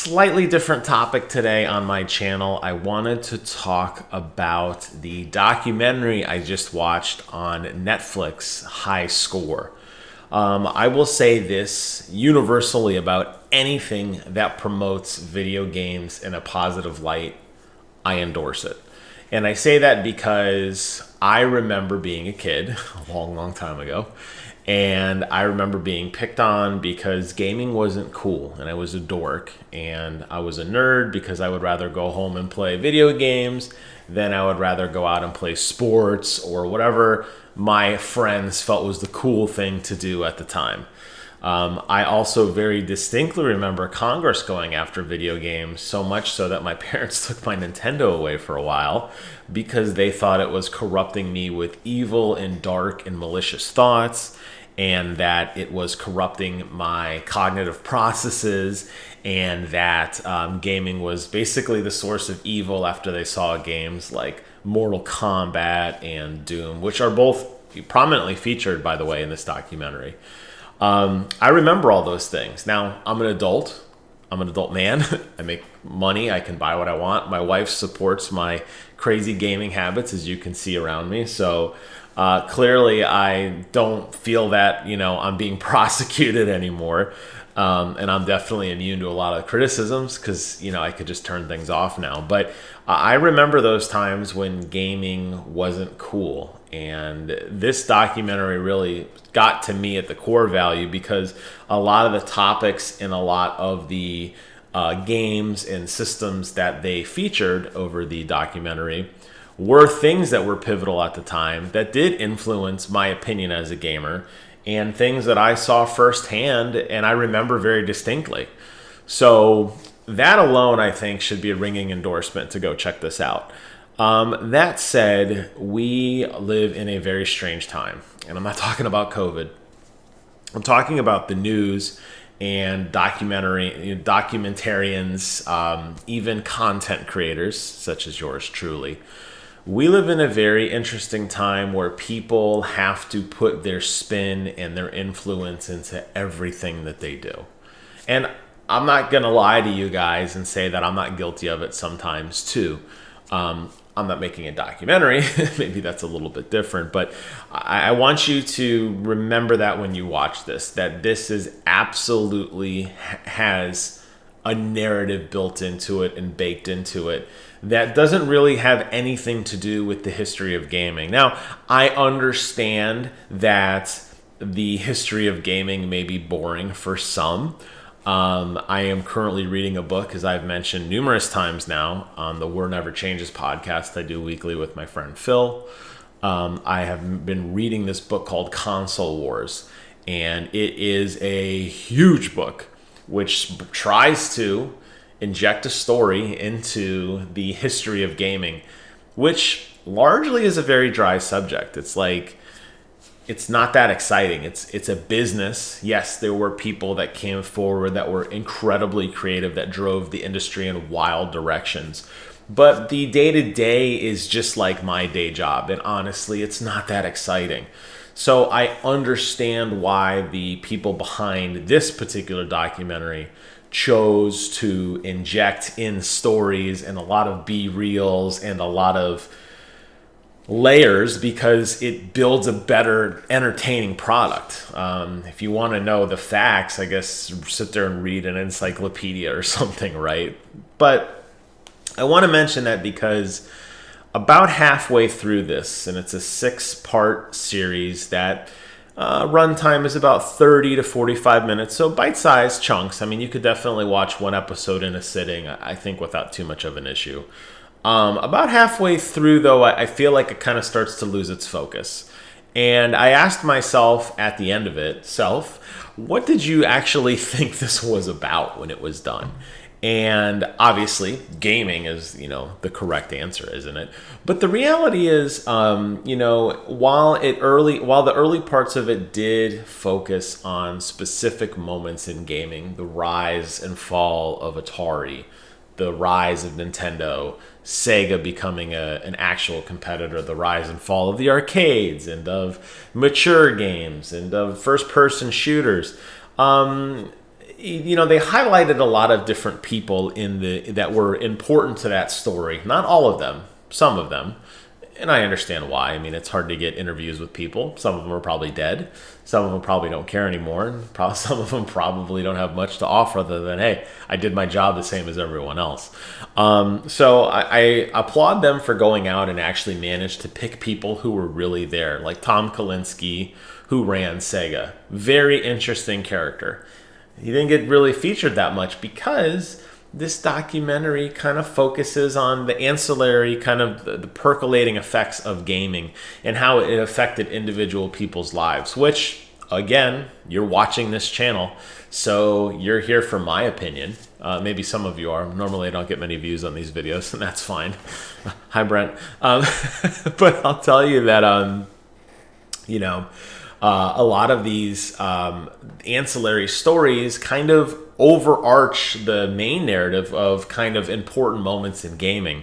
Slightly different topic today on my channel. I wanted to talk about the documentary I just watched on Netflix, High Score. I will say this universally about anything that promotes video games in a positive light. I endorse it. And I say that because I remember being a kid a long, long time ago. And I remember being picked on because gaming wasn't cool. And I was a dork. And I was a nerd because I would rather go home and play video games than I would rather go out and play sports or whatever my friends felt was the cool thing to do at the time. I also very distinctly remember Congress going after video games, so much so that my parents took my Nintendo away for a while because they thought it was corrupting me with evil and dark and malicious thoughts, and that it was corrupting my cognitive processes, and that gaming was basically the source of evil after they saw games like Mortal Kombat and Doom, which are both prominently featured, by the way, in this documentary. I remember all those things. Now, I'm an adult. I'm an adult man. I make money. I can buy what I want. My wife supports my crazy gaming habits, as you can see around me. So clearly, I don't feel that, I'm being prosecuted anymore. And I'm definitely immune to a lot of criticisms because, I could just turn things off now. But I remember those times when gaming wasn't cool. And this documentary really got to me at the core value because a lot of the topics and a lot of the games and systems that they featured over the documentary were things that were pivotal at the time that did influence my opinion as a gamer, and things that I saw firsthand and I remember very distinctly. So that alone, I think, should be a ringing endorsement to go check this out. That said, we live in a very strange time, and I'm not talking about COVID. I'm talking about the news and documentarians, even content creators such as yours truly. We live in a very interesting time where people have to put their spin and their influence into everything that they do. And I'm not going to lie to you guys and say that I'm not guilty of it sometimes too. I'm not making a documentary. Maybe that's a little bit different, but I want you to remember that when you watch this, that this is absolutely has a narrative built into it and baked into it that doesn't really have anything to do with the history of gaming. Now, I understand that the history of gaming may be boring for some. I am currently reading a book, as I've mentioned numerous times now, on the War Never Changes podcast I do weekly with my friend Phil. I have been reading this book called Console Wars, and it is a huge book which tries to inject a story into the history of gaming, which largely is a very dry subject. It's not that exciting. It's a business. Yes, there were people that came forward that were incredibly creative, that drove the industry in wild directions. But the day-to-day is just like my day job. And honestly, it's not that exciting. So I understand why the people behind this particular documentary chose to inject in stories and a lot of B-reels and a lot of layers, because it builds a better entertaining product. If you want to know the facts, I guess sit there and read an encyclopedia or something, right? But I want to mention that because about halfway through this, and it's a 6-part series that runtime is about 30 to 45 minutes, so bite-sized chunks. I mean, you could definitely watch one episode in a sitting, I think, without too much of an issue. About halfway through, though, I feel like it kind of starts to lose its focus. And I asked myself at the end of it, what did you actually think this was about when it was done? And obviously, gaming is, the correct answer, isn't it? But the reality is, while the early parts of it did focus on specific moments in gaming, the rise and fall of Atari, the rise of Nintendo, Sega becoming an actual competitor, the rise and fall of the arcades and of mature games and of first-person shooters. they highlighted a lot of different people that were important to that story. Not all of them, some of them. And I understand why. I mean, it's hard to get interviews with people. Some of them are probably dead. Some of them probably don't care anymore. And some of them probably don't have much to offer other than, hey, I did my job the same as everyone else. So I applaud them for going out and actually managed to pick people who were really there, like Tom Kalinske, who ran Sega. Very interesting character. He didn't get really featured that much because this documentary kind of focuses on the ancillary, kind of the percolating effects of gaming and how it affected individual people's lives, which, again, you're watching this channel, so you're here for my opinion. Maybe some of you are. Normally I don't get many views on these videos, and that's fine. Hi, Brent. But I'll tell you that, a lot of these ancillary stories kind of overarch the main narrative of kind of important moments in gaming.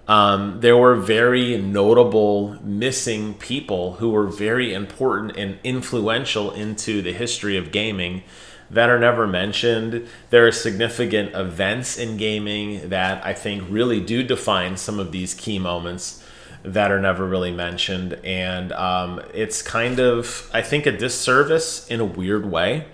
There were very notable missing people who were very important and influential into the history of gaming that are never mentioned. There are significant events in gaming that I think really do define some of these key moments that are never really mentioned. And it's kind of, I think, a disservice in a weird way.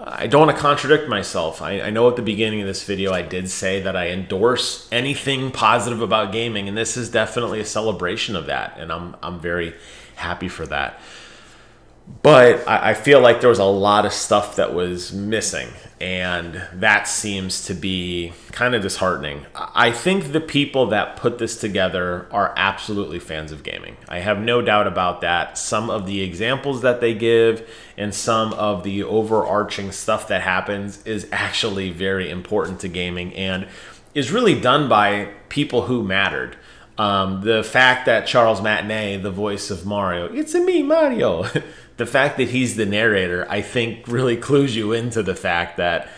I don't want to contradict myself. I know at the beginning of this video I did say that I endorse anything positive about gaming, and this is definitely a celebration of that, and I'm very happy for that. But I feel like there was a lot of stuff that was missing, and that seems to be kind of disheartening. I think the people that put this together are absolutely fans of gaming. I have no doubt about that. Some of the examples that they give and some of the overarching stuff that happens is actually very important to gaming and is really done by people who mattered. The fact that Charles Martinet, the voice of Mario, it's me, Mario. The fact that he's the narrator, I think, really clues you into the fact that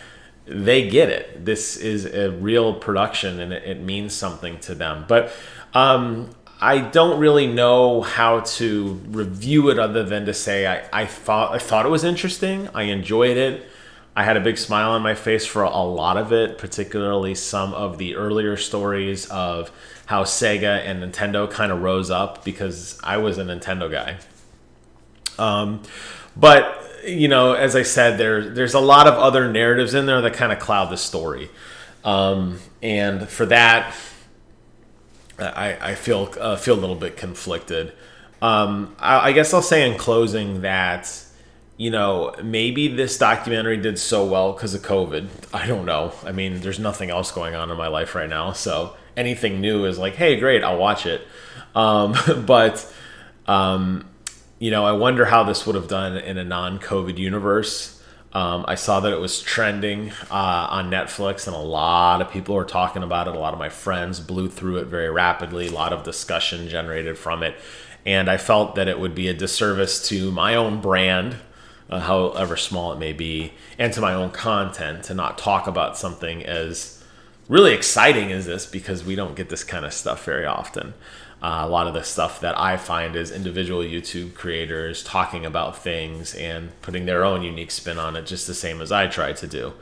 they get it. This is a real production, and it means something to them. But I don't really know how to review it other than to say I thought it was interesting. I enjoyed it. I had a big smile on my face for a lot of it, particularly some of the earlier stories of how Sega and Nintendo kind of rose up, because I was a Nintendo guy. But, as I said, there's a lot of other narratives in there that kind of cloud the story. And for that, I feel a little bit conflicted. I guess I'll say in closing that, maybe this documentary did so well because of COVID. I don't know. I mean, there's nothing else going on in my life right now, so anything new is like, hey, great, I'll watch it. I wonder how this would have done in a non-COVID universe. I saw that it was trending on Netflix, and a lot of people were talking about it. A lot of my friends blew through it very rapidly. A lot of discussion generated from it. And I felt that it would be a disservice to my own brand, however small it may be, and to my own content to not talk about something as really exciting as this, because we don't get this kind of stuff very often. A lot of the stuff that I find is individual YouTube creators talking about things and putting their own unique spin on it, just the same as I tried to do.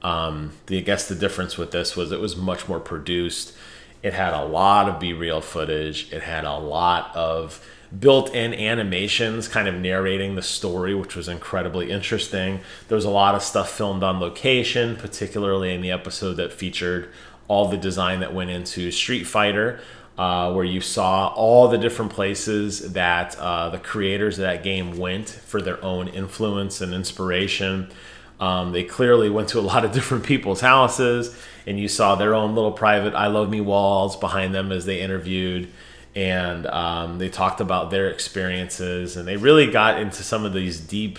I guess the difference with this was it was much more produced. It had a lot of B-reel footage. It had a lot of built-in animations kind of narrating the story, which was incredibly interesting. There was a lot of stuff filmed on location, particularly in the episode that featured all the design that went into Street Fighter, where you saw all the different places that the creators of that game went for their own influence and inspiration. They clearly went to a lot of different people's houses, and you saw their own little private I Love Me walls behind them as they interviewed. And they talked about their experiences, and they really got into some of these deep,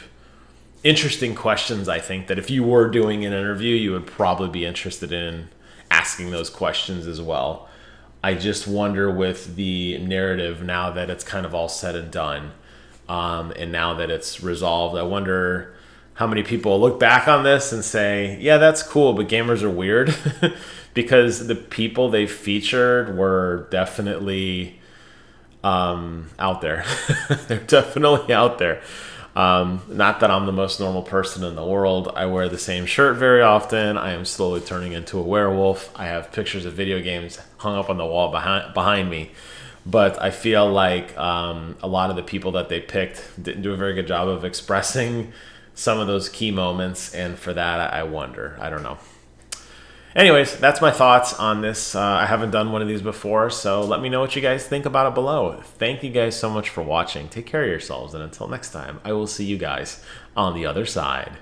interesting questions, I think, that if you were doing an interview, you would probably be interested in asking those questions as well. I just wonder with the narrative, now that it's kind of all said and done, and now that it's resolved, I wonder how many people look back on this and say, yeah, that's cool, but gamers are weird. Because the people they featured were definitely out there. They're definitely out there. Not that I'm the most normal person in the world. I wear the same shirt very often. I am slowly turning into a werewolf. I have pictures of video games hung up on the wall behind me. But I feel like a lot of the people that they picked didn't do a very good job of expressing some of those key moments. And for that, I wonder. I don't know. Anyways, that's my thoughts on this. I haven't done one of these before, so let me know what you guys think about it below. Thank you guys so much for watching. Take care of yourselves, and until next time, I will see you guys on the other side.